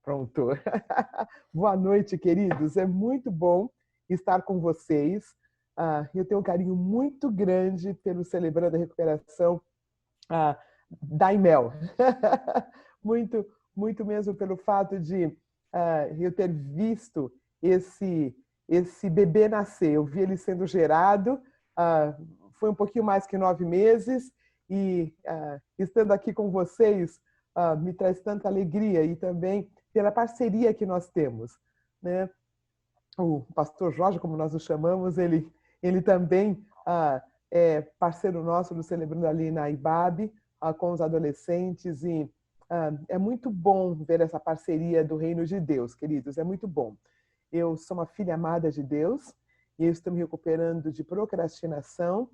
Pronto. Boa noite, queridos. É muito bom estar com vocês. Eu tenho um carinho muito grande pelo Celebrando a Recuperação da IMEL. Muito, muito mesmo pelo fato de eu ter visto esse bebê nascer. Eu vi ele sendo gerado, foi um pouquinho mais que 9 meses, e estando aqui com vocês me traz tanta alegria, e também pela parceria que nós temos, né? O pastor Jorge, como nós o chamamos, ele também é parceiro nosso do Celebrando ali na IBAB, com os adolescentes, e é muito bom ver essa parceria do Reino de Deus, queridos, é muito bom. Eu sou uma filha amada de Deus, e eu estou me recuperando de procrastinação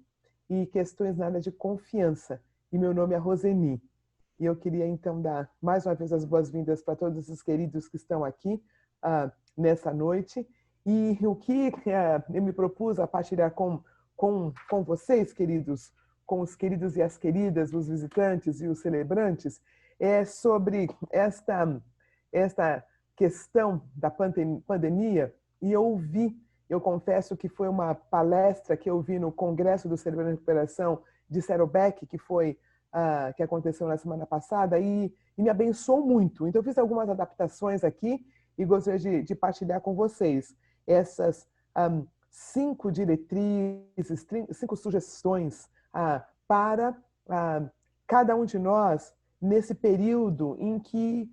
e questões na área de confiança, e meu nome é Roseni. E eu queria, então, dar mais uma vez as boas-vindas para todos os queridos que estão aqui nessa noite. E o que eu me propus a partilhar com vocês, queridos, com os queridos e as queridas, os visitantes e os celebrantes, é sobre esta questão da pandemia. E eu confesso que foi uma palestra que eu vi no Congresso do Celebrando a Recuperação de Saddleback, que aconteceu na semana passada, e me abençoou muito. Então, eu fiz algumas adaptações aqui e gostaria de partilhar com vocês essas 5 diretrizes, 5 sugestões para cada um de nós nesse período em que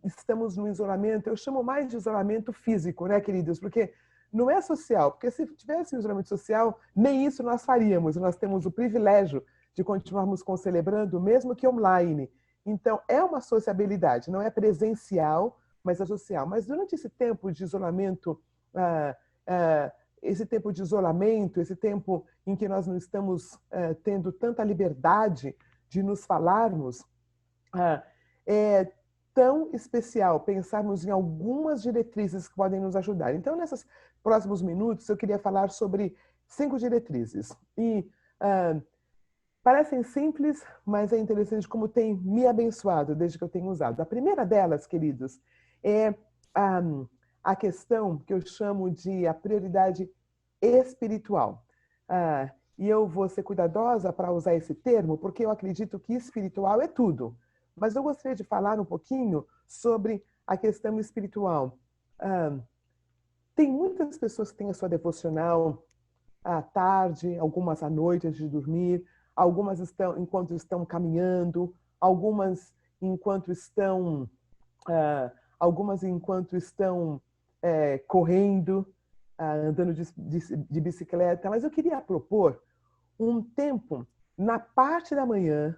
estamos no isolamento. Eu chamo mais de isolamento físico, né, queridos? Porque não é social, porque se tivesse isolamento social, nem isso nós faríamos. Nós temos o privilégio de continuarmos celebrando, mesmo que online. Então, é uma sociabilidade, não é presencial, mas é social. Mas durante esse tempo de isolamento, esse tempo em que nós não estamos tendo tanta liberdade de nos falarmos, é tão especial pensarmos em algumas diretrizes que podem nos ajudar. Então, nesses próximos minutos, eu queria falar sobre 5 diretrizes. E parecem simples, mas é interessante como tem me abençoado desde que eu tenho usado. A primeira delas, queridos, é a questão que eu chamo de a prioridade espiritual. E eu vou ser cuidadosa para usar esse termo, porque eu acredito que espiritual é tudo. Mas eu gostaria de falar um pouquinho sobre a questão espiritual. Tem muitas pessoas que têm a sua devocional à tarde, algumas à noite antes de dormir, algumas enquanto estão caminhando, algumas enquanto estão correndo, andando de bicicleta. Mas eu queria propor um tempo na parte da manhã,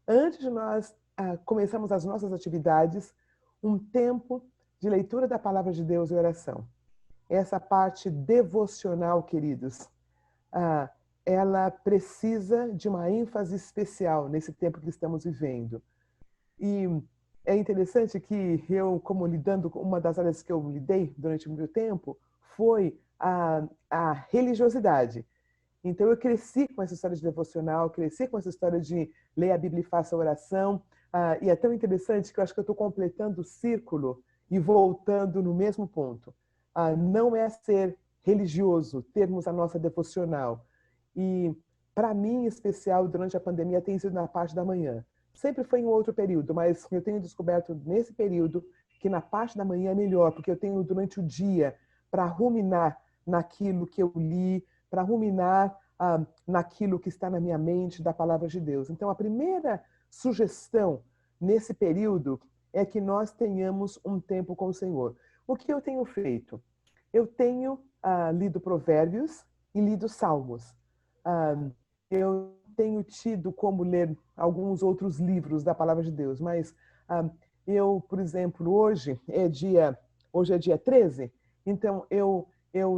antes de nós começarmos as nossas atividades, um tempo de leitura da palavra de Deus e oração. Essa parte devocional, queridos, ela precisa de uma ênfase especial nesse tempo que estamos vivendo. E é interessante que uma das áreas que eu lidei durante muito tempo foi a religiosidade. Então, eu cresci com essa história de devocional, cresci com essa história de ler a Bíblia e faça oração. E é tão interessante que eu acho que eu estou completando o círculo e voltando no mesmo ponto. Não é ser religioso, termos a nossa devocional. E, para mim, em especial, durante a pandemia, tem sido na parte da manhã. Sempre foi em outro período, mas eu tenho descoberto nesse período que na parte da manhã é melhor, porque eu tenho durante o dia para ruminar naquilo que eu li, para ruminar naquilo que está na minha mente da palavra de Deus. Então, a primeira sugestão nesse período é que nós tenhamos um tempo com o Senhor. O que eu tenho feito? Eu tenho lido Provérbios e lido Salmos. Eu tenho tido como ler alguns outros livros da palavra de Deus, mas eu, por exemplo, hoje é dia 13, então eu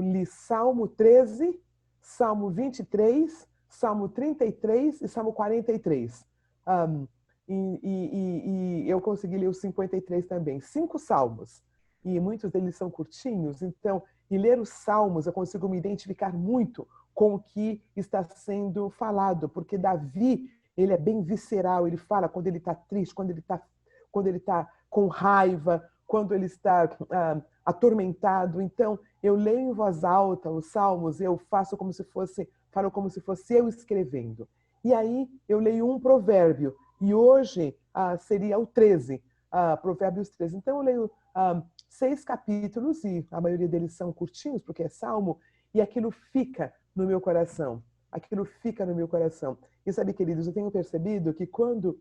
li Salmo 13, Salmo 23, Salmo 33 e Salmo 43. E eu consegui ler os 53 também. 5 salmos. E muitos deles são curtinhos. Então, e ler os salmos, eu consigo me identificar muito com o que está sendo falado. Porque Davi, ele é bem visceral. Ele fala quando ele está triste, quando ele está com raiva, quando ele está atormentado. Então, eu leio em voz alta os salmos, eu falo como se fosse eu escrevendo. E aí eu leio um provérbio, e hoje seria o 13, Provérbios 13. Então, eu leio 6 capítulos, e a maioria deles são curtinhos, porque é salmo, e aquilo fica no meu coração. Aquilo fica no meu coração. E sabe, queridos, eu tenho percebido que quando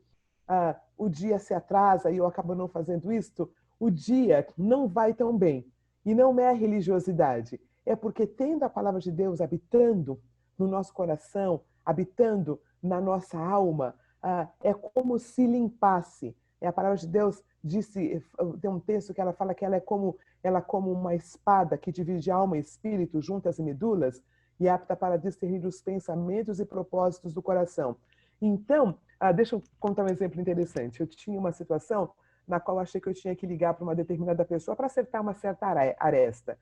o dia se atrasa e eu acabo não fazendo isto, o dia não vai tão bem. E não é a religiosidade, é porque tendo a palavra de Deus habitando no nosso coração, habitando na nossa alma, é como se limpasse. A palavra de Deus disse, tem um texto que ela fala que ela é como uma espada que divide alma e espírito, juntas e medulas, e é apta para discernir os pensamentos e propósitos do coração. Então, deixa eu contar um exemplo interessante. Eu tinha uma situação na qual achei que eu tinha que ligar para uma determinada pessoa para acertar uma certa aresta.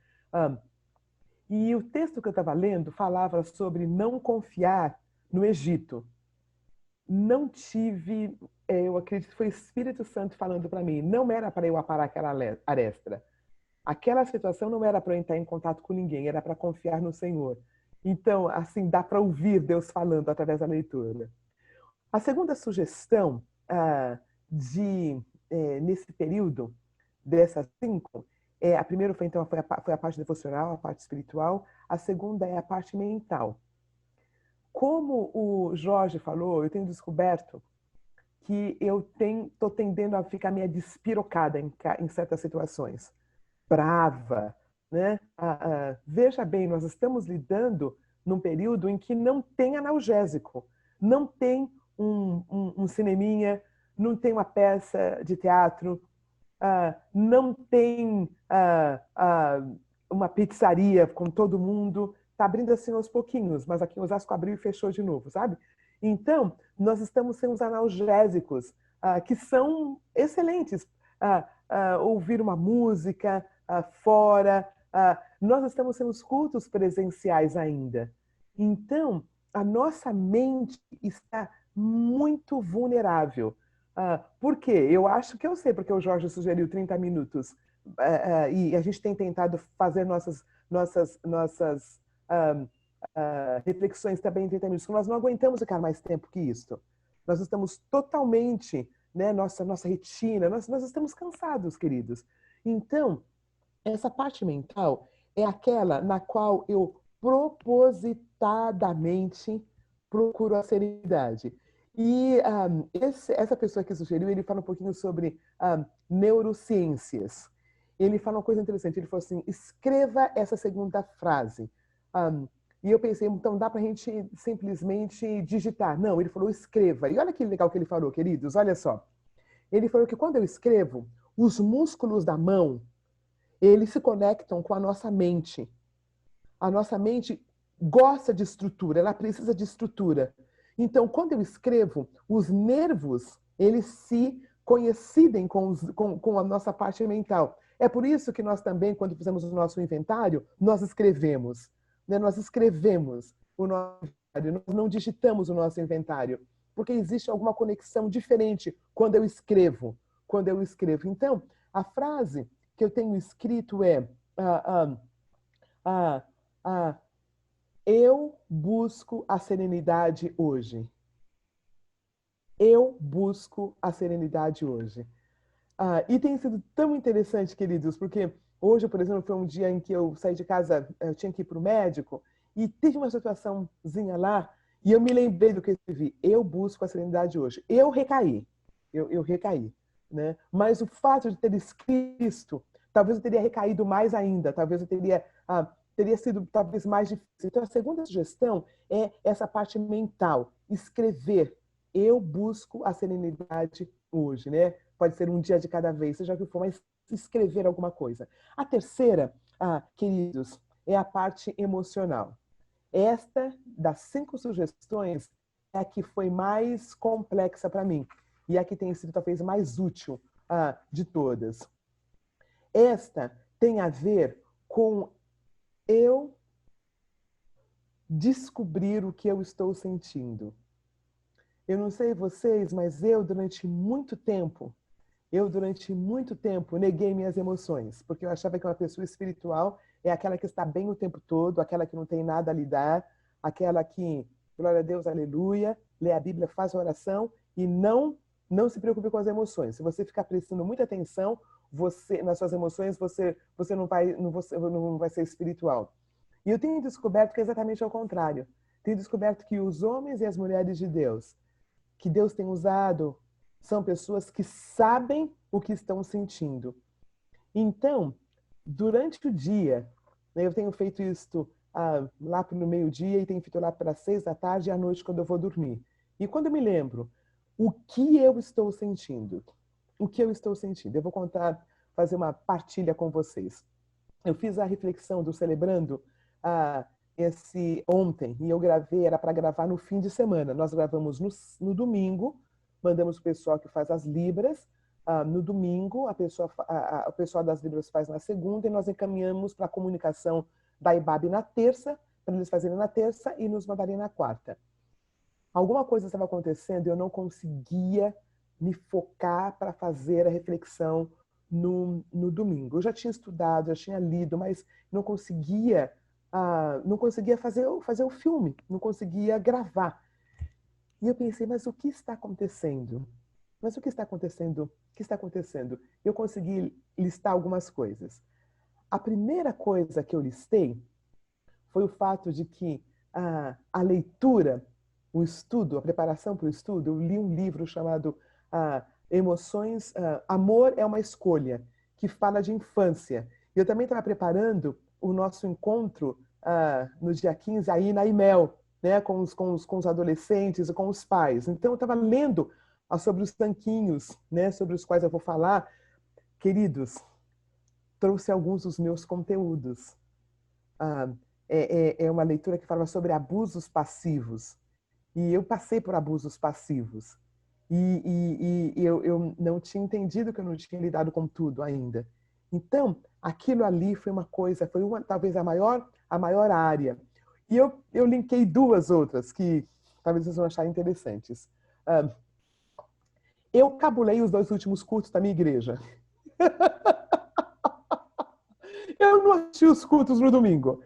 E o texto que eu estava lendo falava sobre não confiar no Egito. Não tive, eu acredito que foi o Espírito Santo falando para mim, não era para eu aparar aquela aresta. Aquela situação não era para eu entrar em contato com ninguém, era para confiar no Senhor. Então, assim, dá para ouvir Deus falando através da leitura. A segunda sugestão nesse período, dessas 5, a primeira foi, então, foi a parte devocional, a parte espiritual. A segunda é a parte mental. Como o Jorge falou, eu tenho descoberto que eu estou tendendo a ficar meio despirocada em certas situações. Brava, né? Veja bem, nós estamos lidando num período em que não tem analgésico, não tem um cineminha, não tem uma peça de teatro, não tem uma pizzaria com todo mundo. Está abrindo assim aos pouquinhos, mas aqui em Osasco abriu e fechou de novo, sabe? Então, nós estamos sem os analgésicos, que são excelentes. Ouvir uma música fora. Nós estamos sem os cultos presenciais ainda. Então, a nossa mente está muito vulnerável. Por quê? Eu acho que eu sei porque o Jorge sugeriu 30 minutos. E a gente tem tentado fazer nossas reflexões também em 30 minutos, nós não aguentamos ficar mais tempo que isso. Nós estamos totalmente, né, nossa retina, nós estamos cansados, queridos. Então, essa parte mental é aquela na qual eu propositadamente procuro a serenidade. E essa pessoa que sugeriu, ele fala um pouquinho sobre neurociências. Ele fala uma coisa interessante, ele falou assim, escreva essa segunda frase. E eu pensei, então dá para a gente simplesmente digitar. Não, ele falou, escreva. E olha que legal que ele falou, queridos, olha só. Ele falou que quando eu escrevo, os músculos da mão, eles se conectam com a nossa mente. A nossa mente gosta de estrutura, ela precisa de estrutura. Então, quando eu escrevo, os nervos, eles se coincidem com a nossa parte mental. É por isso que nós também, quando fizemos o nosso inventário, nós escrevemos. Né? Nós escrevemos o nosso inventário, nós não digitamos o nosso inventário, porque existe alguma conexão diferente quando eu escrevo. Quando eu escrevo. Então, a frase que eu tenho escrito é eu busco a serenidade hoje. Eu busco a serenidade hoje. E tem sido tão interessante, queridos, porque hoje, por exemplo, foi um dia em que eu saí de casa, eu tinha que ir para o médico, e teve uma situaçãozinha lá, e eu me lembrei do que eu escrevi. Eu busco a serenidade hoje. Eu recaí. Eu recaí. Né? Mas o fato de ter escrito, talvez eu teria recaído mais ainda, talvez eu teria sido talvez mais difícil. Então, a segunda sugestão é essa parte mental, escrever. Eu busco a serenidade hoje, né? Pode ser um dia de cada vez, seja o que for, mas escrever alguma coisa. A terceira, queridos, é a parte emocional. Esta, das 5 sugestões, é a que foi mais complexa para mim e a que tem sido talvez mais útil de todas. Esta tem a ver com eu descobrir o que eu estou sentindo. Eu não sei vocês, mas eu, durante muito tempo, Eu, durante muito tempo, neguei minhas emoções, porque eu achava que uma pessoa espiritual é aquela que está bem o tempo todo, aquela que não tem nada a lidar, aquela que, glória a Deus, aleluia, lê a Bíblia, faz a oração e não se preocupe com as emoções. Se você ficar prestando muita atenção nas suas emoções, você não vai ser espiritual. E eu tenho descoberto que é exatamente ao contrário. Tenho descoberto que os homens e as mulheres de Deus, que Deus tem usado, são pessoas que sabem o que estão sentindo. Então, durante o dia, né, eu tenho feito isso lá para o meio-dia e tenho feito lá para 6 da tarde e à noite quando eu vou dormir. E quando eu me lembro o que eu estou sentindo, o que eu estou sentindo, eu vou fazer uma partilha com vocês. Eu fiz a reflexão do Celebrando esse ontem e eu gravei, era para gravar no fim de semana. Nós gravamos no domingo, mandamos o pessoal que faz as libras. No domingo, o pessoal das libras faz na segunda e nós encaminhamos para a comunicação da IBAB na terça, para eles fazerem na terça e nos mandarem na quarta. Alguma coisa estava acontecendo e eu não conseguia me focar para fazer a reflexão no domingo. Eu já tinha estudado, já tinha lido, mas não conseguia fazer o filme, não conseguia gravar. E eu pensei, mas o que está acontecendo? Mas o que está acontecendo? O que está acontecendo? Eu consegui listar algumas coisas. A primeira coisa que eu listei foi o fato de que a leitura, o estudo, a preparação para o estudo, eu li um livro chamado Emoções, Amor é uma Escolha, que fala de infância. Eu também estava preparando o nosso encontro no dia 15 aí na IMEL, né, com os adolescentes e com os pais. Então, eu estava lendo sobre os tanquinhos, né, sobre os quais eu vou falar. Queridos, trouxe alguns dos meus conteúdos. É uma leitura que fala sobre abusos passivos. E eu passei por abusos passivos. E eu não tinha entendido que eu não tinha lidado com tudo ainda. Então, aquilo ali foi uma coisa, talvez a maior área. E eu linkei duas outras que talvez vocês vão achar interessantes. Eu cabulei os 2 últimos cultos da minha igreja. Eu não assisti os cultos no domingo.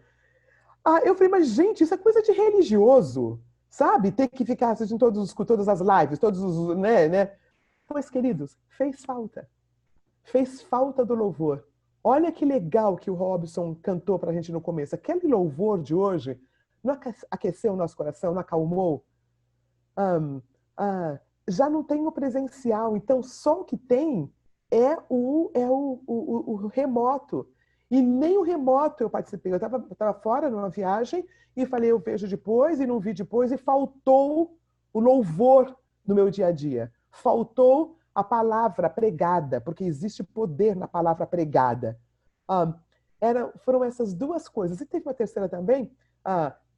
Eu falei, mas gente, isso é coisa de religioso, sabe? Ter que ficar assistindo todas as lives, todos os, né? Mas, queridos, fez falta. Fez falta do louvor. Olha que legal que o Robson cantou pra gente no começo. Aquele louvor de hoje não aqueceu o nosso coração, não acalmou? Já não tem o presencial, então só o que tem é o remoto. E nem o remoto eu participei. Eu estava fora numa viagem e falei, eu vejo depois e não vi depois, e faltou o louvor no meu dia a dia. Faltou a palavra pregada, porque existe poder na palavra pregada. Foram essas duas coisas. E teve uma terceira também,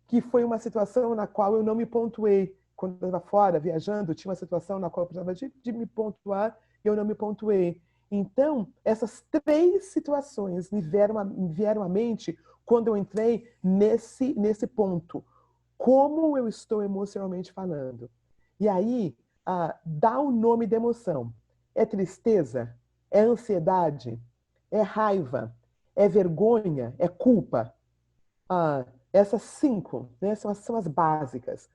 que foi uma situação na qual eu não me pontuei. Quando eu estava fora, viajando, tinha uma situação na qual eu precisava de me pontuar e eu não me pontuei. Então, essas 3 situações me vieram à mente quando eu entrei nesse ponto. Como eu estou emocionalmente falando? E aí, dá o nome da emoção. É tristeza? É ansiedade? É raiva? É vergonha? É culpa? Essas 5, né, são as básicas.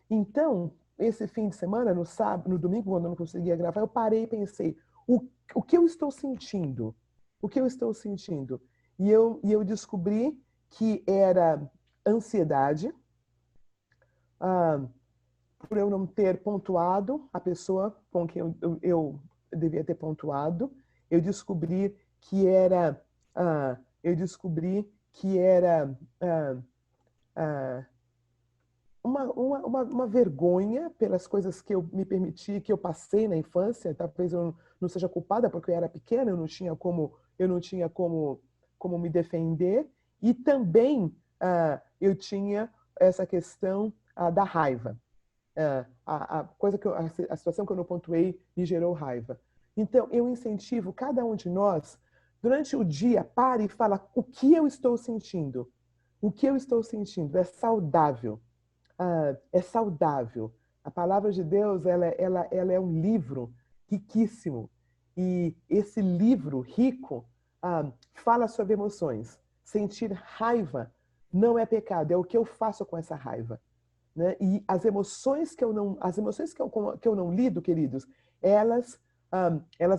Então, esse fim de semana, no sábado, no domingo, quando eu não conseguia gravar, eu parei e pensei, o que eu estou sentindo? O que eu estou sentindo? E eu descobri que era ansiedade, por eu não ter pontuado a pessoa com quem eu devia ter pontuado. Eu descobri que era, uma vergonha pelas coisas que eu me permiti, que eu passei na infância. Talvez eu não seja culpada porque eu era pequena, eu não tinha como me defender. E também eu tinha essa questão da raiva. A situação que eu não pontuei me gerou raiva. Então, eu incentivo cada um de nós, durante o dia, pare e fala o que eu estou sentindo. O que eu estou sentindo é saudável. É saudável. A palavra de Deus ela é um livro riquíssimo. E esse livro rico fala sobre emoções. Sentir raiva não é pecado, é o que eu faço com essa raiva. Né? E as emoções que eu não lido, queridos, elas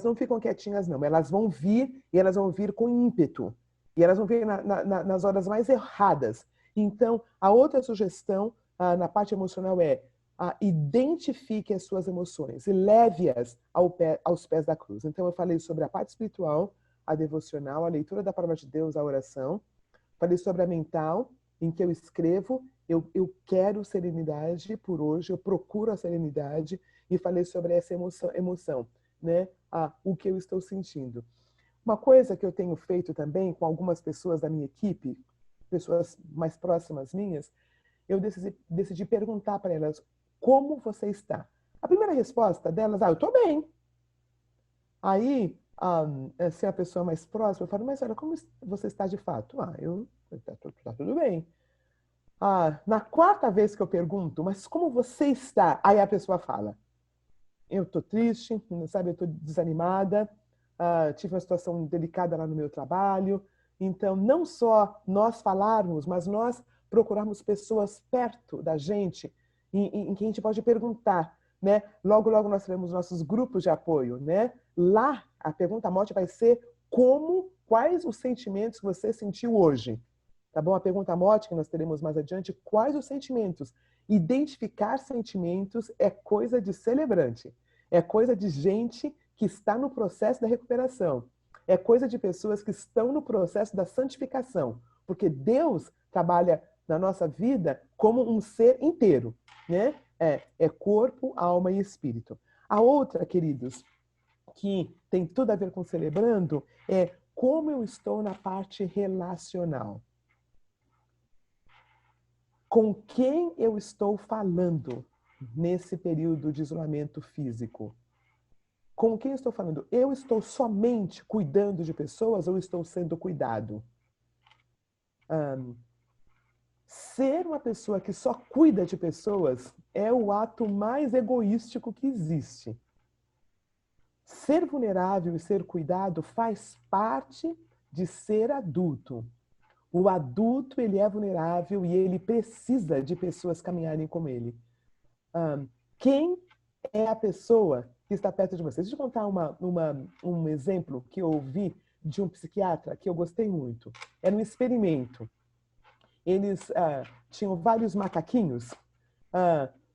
não ficam quietinhas, não. Elas vão vir e elas vão vir com ímpeto. E elas vão vir nas horas mais erradas. Então, a outra sugestão na parte emocional é identifique as suas emoções e leve-as aos pés da cruz. Então, eu falei sobre a parte espiritual, a devocional, a leitura da palavra de Deus, a oração. Falei sobre a mental, em que eu escrevo, eu quero serenidade por hoje, eu procuro a serenidade, e falei sobre essa emoção, né? O que eu estou sentindo. Uma coisa que eu tenho feito também com algumas pessoas da minha equipe, pessoas mais próximas minhas, eu decidi perguntar para elas, como você está? A primeira resposta delas, eu estou bem. Aí, se a pessoa mais próxima, eu falo, mas olha, como você está de fato? Tá tudo bem. Na quarta vez que eu pergunto, mas como você está? Aí a pessoa fala, eu estou triste, sabe, eu estou desanimada, tive uma situação delicada lá no meu trabalho. Então, não só nós falarmos, mas nós procurarmos pessoas perto da gente em que a gente pode perguntar, né? Logo, logo nós teremos nossos grupos de apoio, né? Lá, a pergunta morte vai ser quais os sentimentos que você sentiu hoje? Tá bom? A pergunta morte que nós teremos mais adiante, quais os sentimentos? Identificar sentimentos é coisa de celebrante. É coisa de gente que está no processo da recuperação. É coisa de pessoas que estão no processo da santificação. Porque Deus trabalha na nossa vida como um ser inteiro, né? É corpo, alma e espírito. A outra, queridos, que tem tudo a ver com celebrando, é como eu estou na parte relacional. Com quem eu estou falando nesse período de isolamento físico? Com quem eu estou falando? Eu estou somente cuidando de pessoas ou estou sendo cuidado? Ser uma pessoa que só cuida de pessoas é o ato mais egoístico que existe. Ser vulnerável e ser cuidado faz parte de ser adulto. O adulto, ele é vulnerável e ele precisa de pessoas caminharem com ele. Quem é a pessoa que está perto de você? Deixa eu contar um exemplo que eu ouvi de um psiquiatra que eu gostei muito. Era um experimento. Eles tinham vários macaquinhos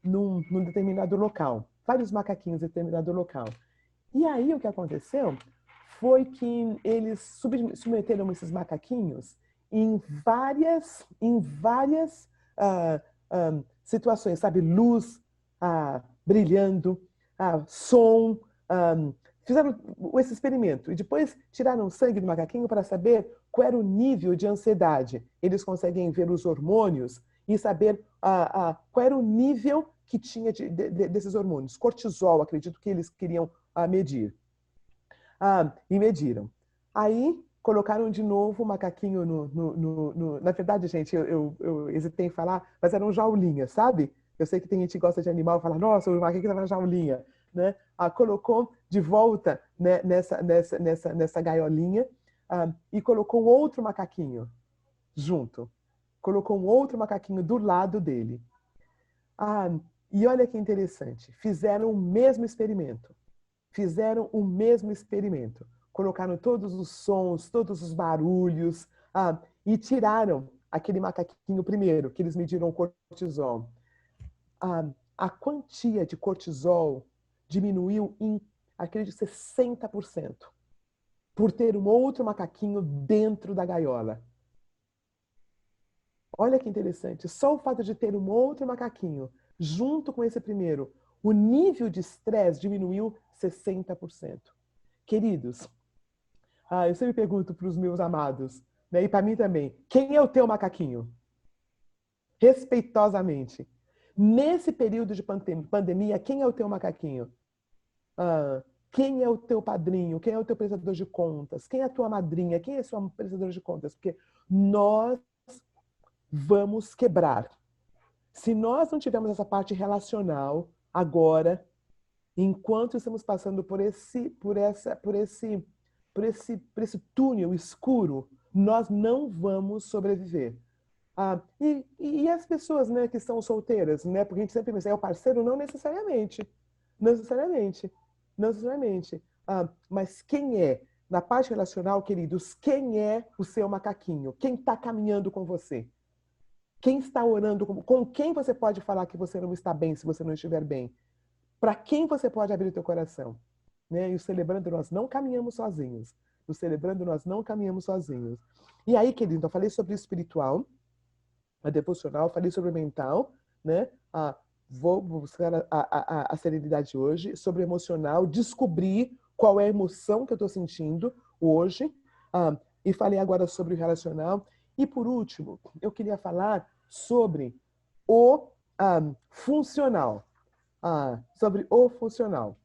num determinado local. Vários macaquinhos em determinado local. E aí o que aconteceu foi que eles submeteram esses macaquinhos em várias situações, sabe? Luz brilhando, som. Fizeram esse experimento e depois tiraram o sangue do macaquinho para saber qual era o nível de ansiedade. Eles conseguem ver os hormônios e saber qual era o nível que tinha desses hormônios. Cortisol, acredito que eles queriam medir. E mediram. Aí colocaram de novo o macaquinho Na verdade, gente, eu hesitei em falar, mas eram jaulinhas, sabe? Eu sei que tem gente que gosta de animal e fala, nossa, o macaquinho estava na jaulinha. Né? Colocou de volta, né, nessa gaiolinha e colocou um outro macaquinho junto. Colocou um outro macaquinho do lado dele. E olha que interessante, fizeram o mesmo experimento. Colocaram todos os sons, todos os barulhos e tiraram aquele macaquinho primeiro, que eles mediram o cortisol. A quantia de cortisol diminuiu em, acredito, 60%, por ter um outro macaquinho dentro da gaiola. Olha que interessante, só o fato de ter um outro macaquinho junto com esse primeiro, o nível de estresse diminuiu 60%. Queridos, eu sempre pergunto para os meus amados, né, e para mim também, quem é o teu macaquinho? Respeitosamente. Nesse período de pandemia, quem é o teu macaquinho? Quem é o teu padrinho? Quem é o teu prestador de contas? Quem é a tua madrinha? Quem é a sua prestadora de contas? Porque nós vamos quebrar. Se nós não tivermos essa parte relacional agora, Enquanto estamos passando por esse túnel escuro, nós não vamos sobreviver. E as pessoas, né, que estão solteiras, né? Porque a gente sempre pensa, é o parceiro? Não necessariamente. Não necessariamente. Não necessariamente. Mas quem é? Na parte relacional, queridos, quem é o seu macaquinho? Quem está caminhando com você? Quem está orando? Com quem você pode falar que você não está bem se você não estiver bem? Para quem você pode abrir o teu coração? Né? E o Celebrando nós não caminhamos sozinhos. O Celebrando nós não caminhamos sozinhos. E aí, querido, eu falei sobre o espiritual, a devocional, falei sobre o mental, né? Vou buscar a serenidade hoje, sobre o emocional, descobrir qual é a emoção que eu estou sentindo hoje, e falei agora sobre o relacional. E por último, eu queria falar sobre o funcional. Sobre o funcional.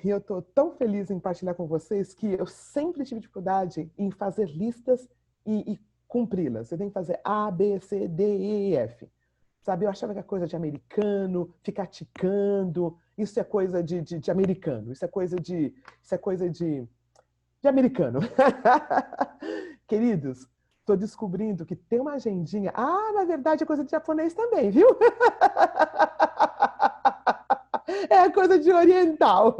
E eu estou tão feliz em partilhar com vocês que eu sempre tive dificuldade em fazer listas e cumpri-las. Eu tenho que fazer A, B, C, D, E e F. Sabe, eu achava que é coisa de americano, ficar ticando, isso é coisa de americano, isso é coisa de americano. Queridos, estou descobrindo que tem uma agendinha. Na verdade é coisa de japonês também, viu? É coisa de oriental.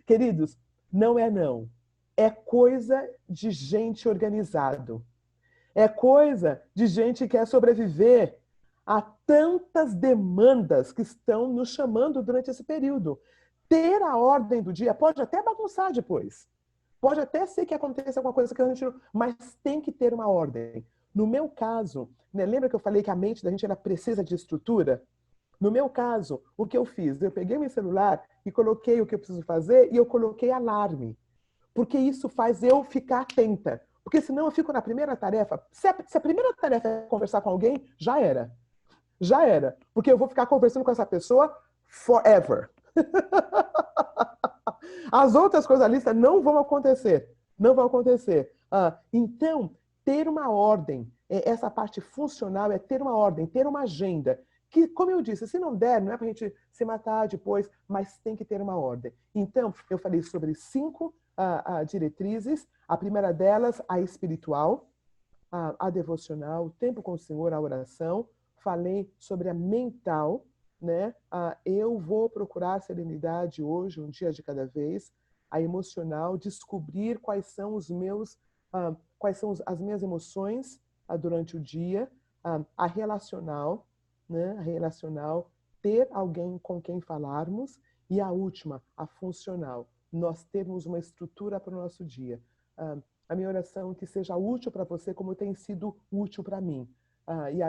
Queridos, não é não. É coisa de gente organizado. É coisa de gente que quer sobreviver a tantas demandas que estão nos chamando durante esse período. Ter a ordem do dia pode até bagunçar depois. Pode até ser que aconteça alguma coisa que a gente não... Mas tem que ter uma ordem. No meu caso, né, lembra que eu falei que a mente da gente ela precisa de estrutura? No meu caso, o que eu fiz? Eu peguei meu celular e coloquei o que eu preciso fazer e eu coloquei alarme. Porque isso faz eu ficar atenta. Porque senão eu fico na primeira tarefa. Se a primeira tarefa é conversar com alguém, já era. Já era. Porque eu vou ficar conversando com essa pessoa forever. As outras coisas da lista não vão acontecer. Não vão acontecer. Então, ter uma ordem, essa parte funcional é ter uma ordem, ter uma agenda. Que, como eu disse, se não der, não é para a gente se matar depois, mas tem que ter uma ordem. Então, eu falei sobre 5 diretrizes. A primeira delas, a espiritual, a devocional, o tempo com o Senhor, a oração. Falei sobre a mental, né? Eu vou procurar serenidade hoje, um dia de cada vez. A emocional, descobrir quais são os meus, quais são as minhas emoções durante o dia. A relacional, né? A relacional, ter alguém com quem falarmos. E a última, a funcional, nós termos uma estrutura para o nosso dia. A minha oração é que seja útil para você como tem sido útil para mim.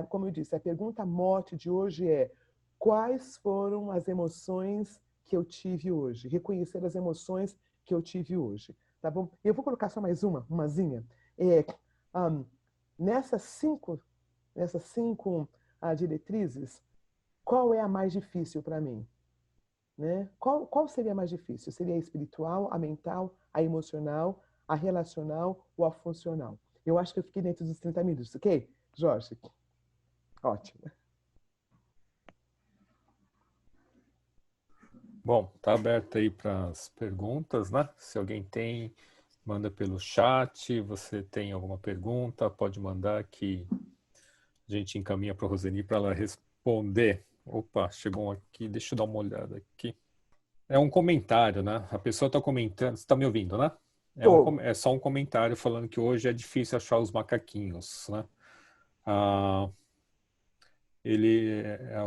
Como eu disse, a pergunta mote de hoje é: quais foram as emoções que eu tive hoje? Reconhecer as emoções que eu tive hoje, tá bom? Eu vou colocar só mais umazinha. Nessas cinco diretrizes, qual é a mais difícil para mim? Né? Qual seria a mais difícil? Seria a espiritual, a mental, a emocional, a relacional ou a funcional? Eu acho que eu fiquei dentro dos 30 minutos, ok? Jorge? Ótimo. Bom, tá aberto aí para as perguntas, né? Se alguém tem, manda pelo chat. Você tem alguma pergunta, pode mandar que a gente encaminha para a Roseni para ela responder. Opa, chegou um aqui, deixa eu dar uma olhada aqui. É um comentário, né? A pessoa está comentando, você está me ouvindo, né? É só um comentário falando que hoje é difícil achar os macaquinhos, né?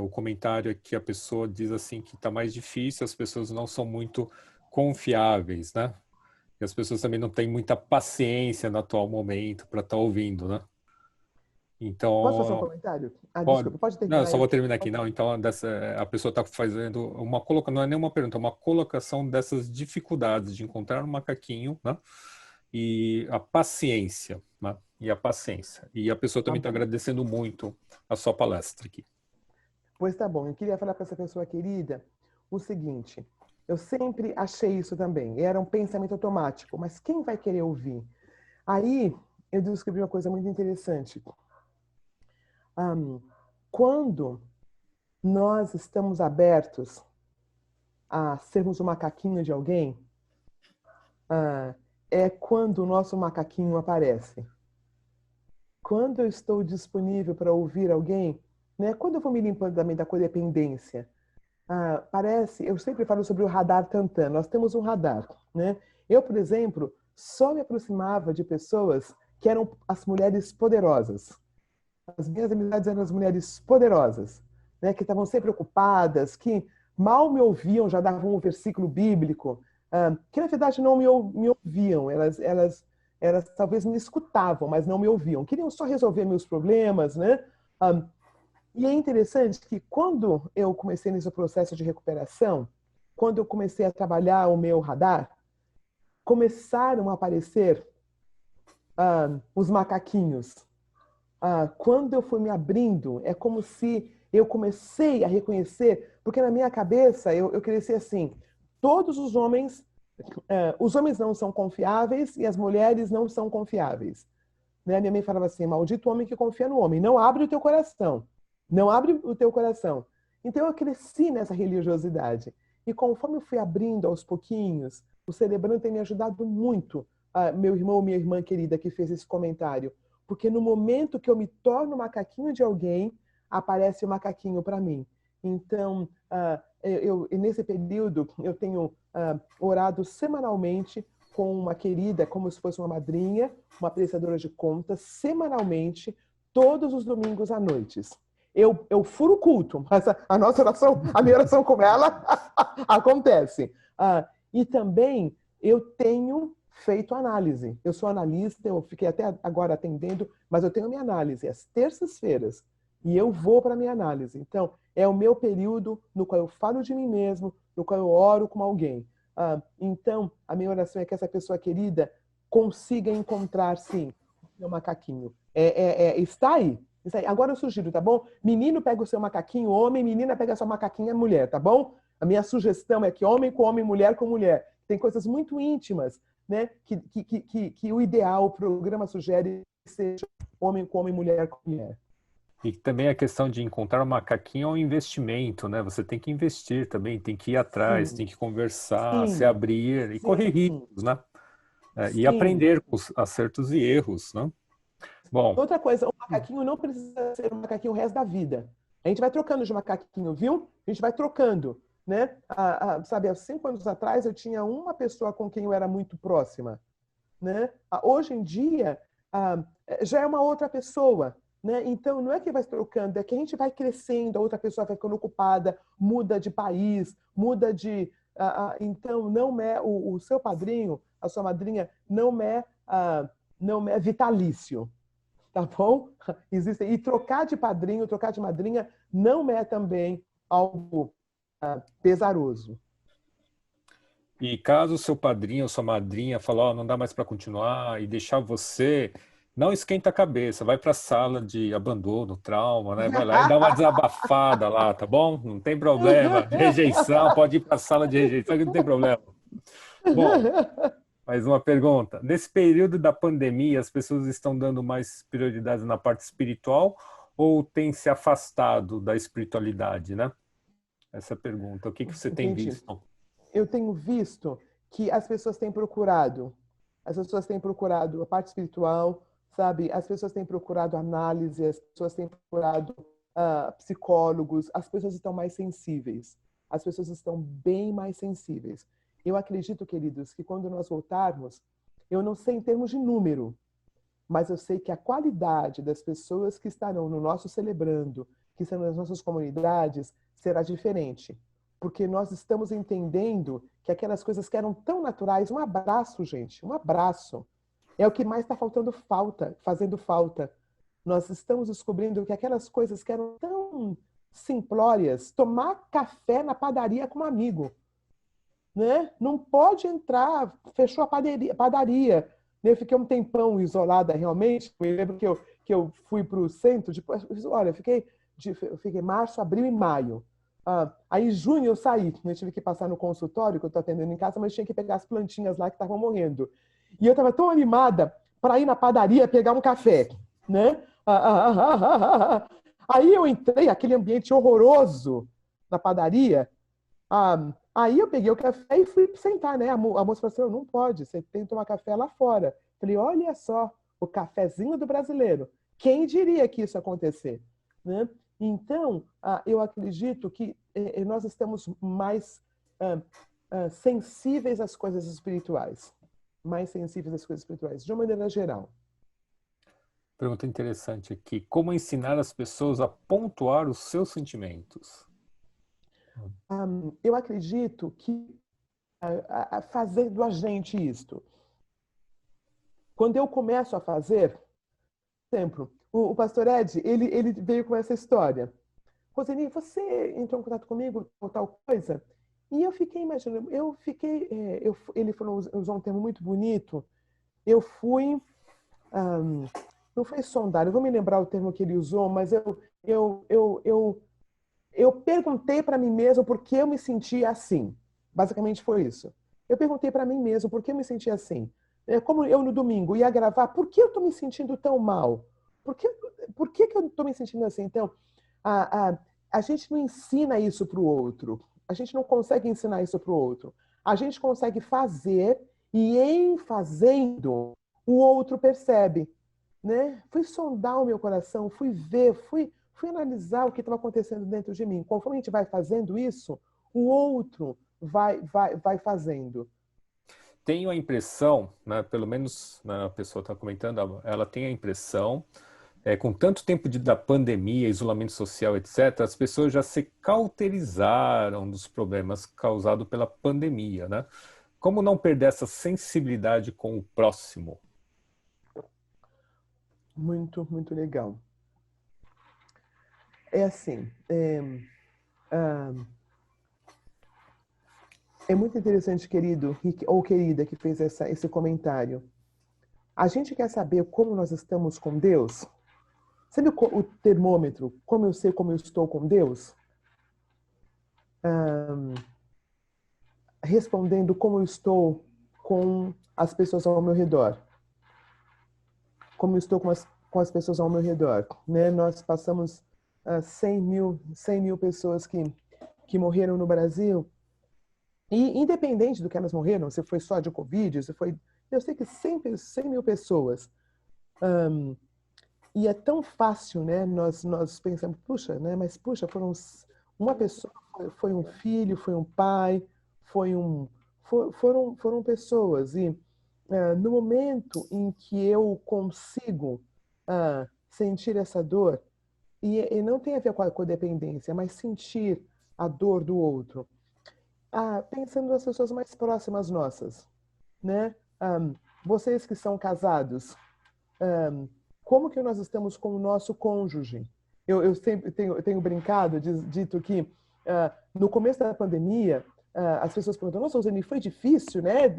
O comentário é que a pessoa diz assim que está mais difícil, as pessoas não são muito confiáveis, né? E as pessoas também não têm muita paciência no atual momento para estar ouvindo, né? Posso fazer um Então, comentário? pode. Desculpa, pode Não, eu terminar. só vou terminar aqui. Não, então a pessoa está fazendo não é nenhuma pergunta, é uma colocação dessas dificuldades de encontrar um macaquinho, né? E a paciência, né? E a paciência. E a pessoa Tá também está bom. agradecendo muito a sua palestra aqui. Pois tá bom. Eu queria falar para essa pessoa querida o seguinte. Eu sempre achei isso também. Era um pensamento automático. Mas quem vai querer ouvir? Aí eu descobri uma coisa muito interessante. Quando nós estamos abertos a sermos o macaquinho de alguém, é quando o nosso macaquinho aparece. Quando eu estou disponível para ouvir alguém, né? Quando eu vou me limpando também da codependência, parece, eu sempre falo sobre o radar Tantan, nós temos um radar, né? Eu, por exemplo, só me aproximava de pessoas que eram as mulheres poderosas. As minhas amizades eram as mulheres poderosas, né? Que estavam sempre ocupadas, que mal me ouviam, já davam um versículo bíblico, que na verdade não me ouviam, elas talvez me escutavam, mas não me ouviam. Queriam só resolver meus problemas, né? E é interessante que quando eu comecei nesse processo de recuperação, quando eu comecei a trabalhar o meu radar, começaram a aparecer os macaquinhos. Quando eu fui me abrindo, é como se eu comecei a reconhecer, porque na minha cabeça eu cresci assim, todos os homens não são confiáveis e as mulheres não são confiáveis. Né? Minha mãe falava assim, maldito homem que confia no homem, não abre o teu coração. Não abre o teu coração. Então eu cresci nessa religiosidade. E conforme eu fui abrindo aos pouquinhos, o Celebrando tem me ajudado muito, meu irmão, minha irmã querida que fez esse comentário. Porque no momento que eu me torno macaquinho de alguém, aparece o macaquinho para mim. Então, nesse período, eu tenho orado semanalmente com uma querida, como se fosse uma madrinha, uma prestadora de contas, semanalmente, todos os domingos à noite. Eu furo o culto, mas a nossa oração, a minha oração com ela acontece. E também eu tenho feito análise. Eu sou analista, eu fiquei até agora atendendo, mas eu tenho minha análise às terças-feiras e eu vou para a minha análise. Então, é o meu período no qual eu falo de mim mesmo, no qual eu oro com alguém. Então, a minha oração é que essa pessoa querida consiga encontrar, sim, o meu macaquinho. Está aí. Agora eu sugiro, tá bom? Menino pega o seu macaquinho, homem, menina pega a sua macaquinha, mulher, tá bom? A minha sugestão é que homem com homem, mulher com mulher. Tem coisas muito íntimas, né? Que o ideal, o programa sugere que seja homem com homem, mulher com mulher. E também a questão de encontrar um macaquinho é um investimento, né? Você tem que investir também, tem que ir atrás, Sim. tem que conversar, Sim. se abrir e correr riscos, né? E Sim. aprender com os acertos e erros, né? Bom. Outra coisa, o macaquinho não precisa ser um macaquinho o resto da vida. A gente vai trocando de macaquinho, viu? A gente vai trocando, né? Sabe, há 5 anos atrás eu tinha uma pessoa com quem eu era muito próxima, né? Hoje em dia já é uma outra pessoa, né? Então não é que vai se trocando, é que a gente vai crescendo, a outra pessoa vai ficando ocupada, muda de país, muda de... então não é o seu padrinho, a sua madrinha, não é vitalício. Tá bom? Existem. E trocar de padrinho, trocar de madrinha, não é também algo pesaroso. E caso o seu padrinho ou sua madrinha falar, não dá mais para continuar e deixar você, não esquenta a cabeça, vai para a sala de abandono, trauma, né? Vai lá e dá uma desabafada lá, tá bom? Não tem problema. De rejeição, pode ir para a sala de rejeição, que não tem problema. Bom, mais uma pergunta. Nesse período da pandemia, as pessoas estão dando mais prioridade na parte espiritual ou têm se afastado da espiritualidade, né? Essa pergunta. O que você tem Entendi. visto? Eu tenho visto que as pessoas têm procurado a parte espiritual, sabe? As pessoas têm procurado análise, as pessoas têm procurado psicólogos, as pessoas estão mais sensíveis. As pessoas estão bem mais sensíveis. Eu acredito, queridos, que quando nós voltarmos, eu não sei em termos de número, mas eu sei que a qualidade das pessoas que estarão no nosso celebrando, que estão nas nossas comunidades, será diferente. Porque nós estamos entendendo que aquelas coisas que eram tão naturais, um abraço, gente, um abraço, é o que mais está fazendo falta. Nós estamos descobrindo que aquelas coisas que eram tão simplórias, tomar café na padaria com um amigo, né? Não pode entrar, fechou a padaria. Eu fiquei um tempão isolada realmente. Me lembro que eu fui para o centro, olha, eu fiquei março, abril e maio. Aí em junho eu saí, eu tive que passar no consultório, que eu estou atendendo em casa, mas tinha que pegar as plantinhas lá que estavam morrendo. E eu estava tão animada para ir na padaria pegar um café, né? Aí eu entrei, aquele ambiente horroroso na padaria, Aí eu peguei o café e fui sentar, né? A moça falou assim, não pode, você tem que tomar café lá fora. Falei, olha só, o cafezinho do brasileiro. Quem diria que isso ia acontecer? Né? Então, eu acredito que nós estamos mais sensíveis às coisas espirituais. Mais sensíveis às coisas espirituais, de uma maneira geral. Pergunta interessante aqui. Como ensinar as pessoas a pontuar os seus sentimentos? Eu acredito que fazendo a gente isto. Quando eu começo a fazer, por exemplo, o pastor Ed, ele veio com essa história. Roseni, você entrou em contato comigo por tal coisa? E eu fiquei imaginando, ele falou, usou um termo muito bonito, eu fui, não foi sondar, eu vou me lembrar o termo que ele usou, mas eu perguntei para mim mesmo por que eu me sentia assim. Basicamente foi isso. Eu perguntei para mim mesmo por que eu me sentia assim. Como eu no domingo ia gravar, por que eu estou me sentindo tão mal? Por que eu estou me sentindo assim? Então, a gente não ensina isso para o outro. A gente não consegue ensinar isso para o outro. A gente consegue fazer e em fazendo o outro percebe, né? Fui sondar o meu coração, fui ver, fui analisar o que estava acontecendo dentro de mim. Conforme a gente vai fazendo isso, o outro vai fazendo. Tenho a impressão, né, pelo menos, né, a pessoa está comentando, ela tem a impressão, com tanto tempo da pandemia, isolamento social, etc., as pessoas já se cauterizaram dos problemas causados pela pandemia, né? Como não perder essa sensibilidade com o próximo? Muito, muito legal. É assim, é muito interessante, querido ou querida, que fez esse comentário. A gente quer saber como nós estamos com Deus? Sabe o termômetro? Como eu sei como eu estou com Deus? Respondendo como eu estou com as pessoas ao meu redor. Como eu estou com as pessoas ao meu redor. Né? Nós passamos 100 mil pessoas que morreram no Brasil. E independente do que elas morreram, se foi só de Covid, se foi... Eu sei que 100 mil pessoas. E é tão fácil, né? Nós pensamos, puxa, né? Mas puxa, uma pessoa, foi um filho, foi um pai, foram pessoas. E no momento em que eu consigo sentir essa dor, e não tem a ver com a codependência, mas sentir a dor do outro, pensando nas pessoas mais próximas nossas, né? Vocês que são casados, como que nós estamos com o nosso cônjuge? Eu sempre tenho brincado, dito que no começo da pandemia, as pessoas perguntam, nossa, Rosane, foi difícil, né?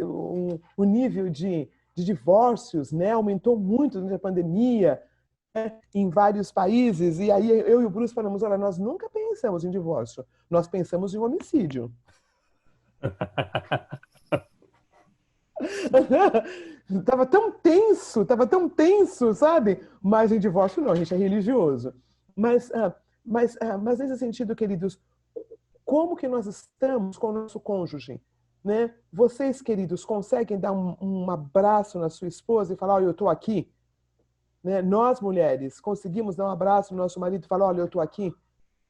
O nível de divórcios, né? Aumentou muito durante a pandemia, né? Em vários países. E aí eu e o Bruce falamos, olha, nós nunca pensamos em divórcio, nós pensamos em homicídio. Tava tão tenso, sabe? Mas em divórcio não, a gente é religioso. Mas, mas nesse sentido, queridos, como que nós estamos com o nosso cônjuge? Né? Vocês, queridos, conseguem dar um abraço na sua esposa e falar, olha, eu estou aqui? Né? Nós, mulheres, conseguimos dar um abraço no nosso marido e falar, olha, eu estou aqui?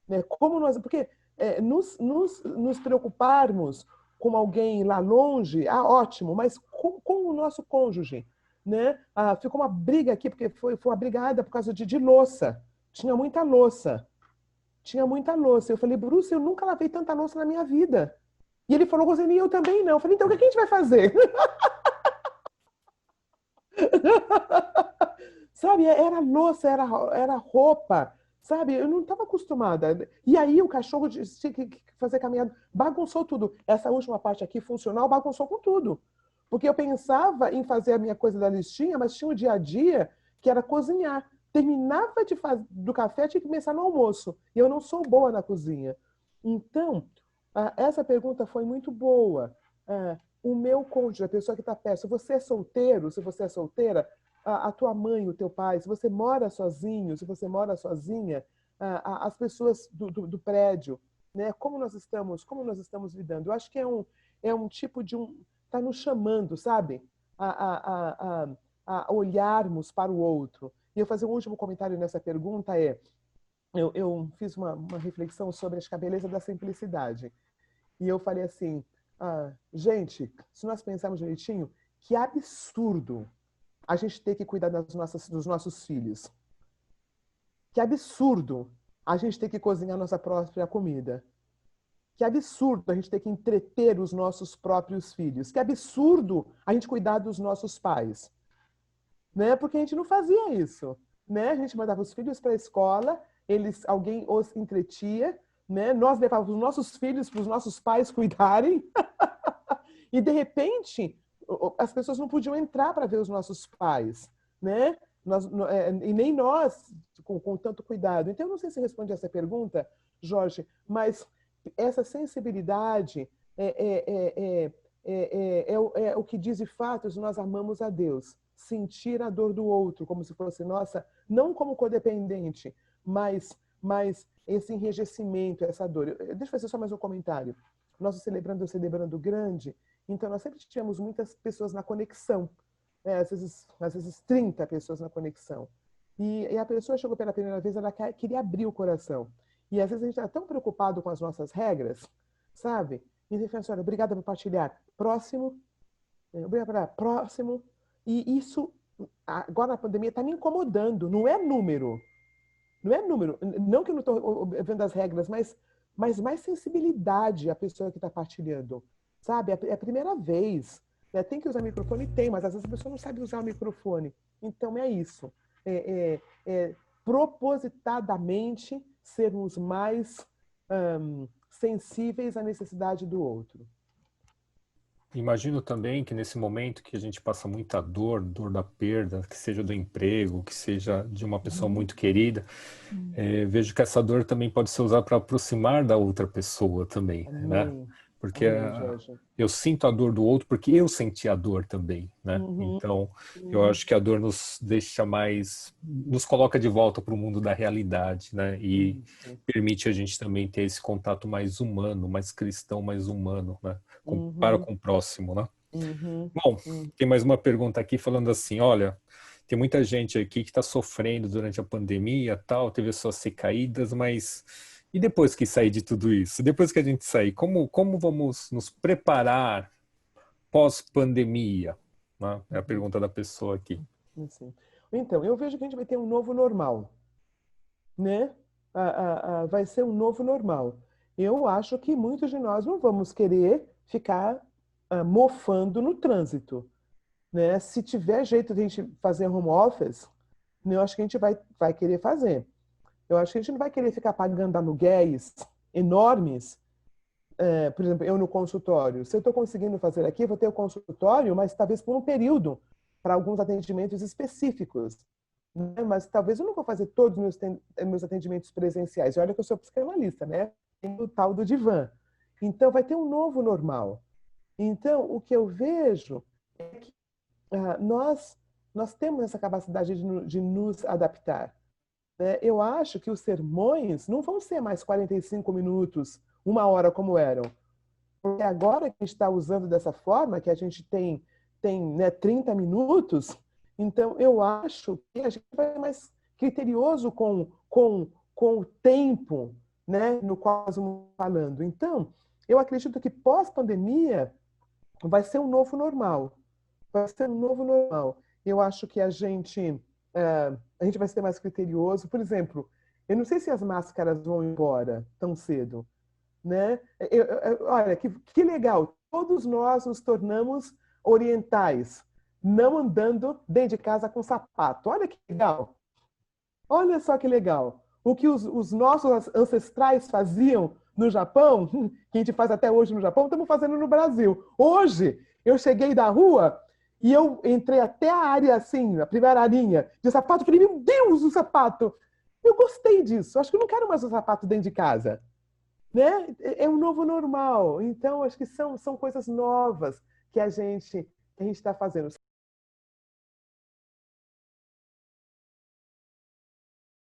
Né? Como nós... Porque nos preocuparmos com alguém lá longe, ótimo, mas com o nosso cônjuge, né? Ficou uma briga aqui, porque foi uma brigada por causa de louça. Tinha muita louça. Tinha muita louça. Eu falei, Bruce, eu nunca lavei tanta louça na minha vida. E ele falou, Roseni, eu também não. Eu falei, então o que a gente vai fazer? Sabe, era louça, era roupa, sabe? Eu não estava acostumada. E aí o cachorro tinha que fazer caminhada, bagunçou tudo. Essa última parte aqui, funcional, bagunçou com tudo. Porque eu pensava em fazer a minha coisa da listinha, mas tinha o dia a dia que era cozinhar. Terminava do café, tinha que começar no almoço. E eu não sou boa na cozinha. Então, essa pergunta foi muito boa. O meu cônjuge, a pessoa que está perto, se você é solteiro, se você é solteira, a tua mãe, o teu pai, se você mora sozinho, se você mora sozinha, as pessoas do prédio, né? Como nós estamos lidando? Eu acho que é um tipo de está nos chamando, sabe? A olharmos para o outro. E eu fazer um último comentário nessa pergunta eu fiz uma reflexão sobre a beleza da simplicidade. E eu falei assim, gente, se nós pensarmos direitinho, que absurdo a gente ter que cuidar dos nossos filhos. Que absurdo a gente ter que cozinhar nossa própria comida. Que absurdo a gente ter que entreter os nossos próprios filhos. Que absurdo a gente cuidar dos nossos pais. Né? Porque a gente não fazia isso. Né? A gente mandava os filhos para a escola, alguém os entretia, né? Nós levávamos os nossos filhos para os nossos pais cuidarem. E, de repente, as pessoas não podiam entrar para ver os nossos pais. Né? E nem nós, com tanto cuidado. Então, eu não sei se responde essa pergunta, Jorge, mas essa sensibilidade é o que diz de fato se nós amamos a Deus. Sentir a dor do outro como se fosse nossa, não como codependente, mas esse enrijecimento, essa dor. Deixa eu fazer só mais um comentário. Nós celebrando grande, então nós sempre tivemos muitas pessoas na conexão, às vezes 30 pessoas na conexão. E a pessoa chegou pela primeira vez, ela queria abrir o coração. E às vezes a gente está tão preocupado com as nossas regras, sabe? E a gente fala assim, olha, obrigada por partilhar. Próximo, próximo. E isso, agora na pandemia, está me incomodando. Não é número. Não é número. Não que eu não estou vendo as regras, mas mais sensibilidade à pessoa que está partilhando. Sabe? É a primeira vez. Né? Tem que usar microfone? Tem, mas às vezes a pessoa não sabe usar o microfone. Então é isso. Propositadamente sermos mais sensíveis à necessidade do outro. Imagino também que nesse momento que a gente passa muita dor da perda, que seja do emprego, que seja de uma pessoa muito querida, vejo que essa dor também pode ser usada para aproximar da outra pessoa também, né? Porque eu sinto a dor do outro porque eu senti a dor também, né? Então, eu acho que a dor nos deixa nos coloca de volta para o mundo da realidade, né? E permite a gente também ter esse contato mais humano, mais cristão, mais humano, né? Para com o próximo, né? Bom, tem mais uma pergunta aqui falando assim, olha, tem muita gente aqui que está sofrendo durante a pandemia, tal, teve as suas recaídas, mas e depois que sair de tudo isso? Depois que a gente sair, como vamos nos preparar pós-pandemia? Né? É a pergunta da pessoa aqui. Então, eu vejo que a gente vai ter um novo normal, né? Vai ser um novo normal. Eu acho que muitos de nós não vamos querer ficar mofando no trânsito, né? Se tiver jeito de a gente fazer home office, eu acho que a gente vai querer fazer. Eu acho que a gente não vai querer ficar pagando aluguéis enormes. Por exemplo, eu no consultório. Se eu estou conseguindo fazer aqui, eu vou ter o consultório, mas talvez por um período, para alguns atendimentos específicos. Né? Mas talvez eu não vou fazer todos os meus atendimentos presenciais. Olha que eu sou psicanalista, né? Tem o tal do divã. Então, vai ter um novo normal. Então, o que eu vejo é que nós temos essa capacidade de nos adaptar. Eu acho que os sermões não vão ser mais 45 minutos, 1 hora como eram. Porque agora que a gente está usando dessa forma, que a gente tem 30 minutos, então eu acho que a gente vai ser mais criterioso com o tempo, né, no qual nós estamos falando. Então, eu acredito que pós-pandemia vai ser um novo normal. Vai ser um novo normal. Eu acho que a gente vai ser mais criterioso. Por exemplo, eu não sei se as máscaras vão embora tão cedo, né? Olha, que legal. Todos nós nos tornamos orientais, não andando dentro de casa com sapato. Olha que legal. Olha só que legal. O que os nossos ancestrais faziam no Japão, que a gente faz até hoje no Japão, estamos fazendo no Brasil. Hoje, eu cheguei da rua e eu entrei até a área, assim, a primeira arinha de sapato. Falei, meu Deus, o sapato! Eu gostei disso. Acho que eu não quero mais o sapato dentro de casa. Né? É um novo normal. Então, acho que são coisas novas que a gente está fazendo.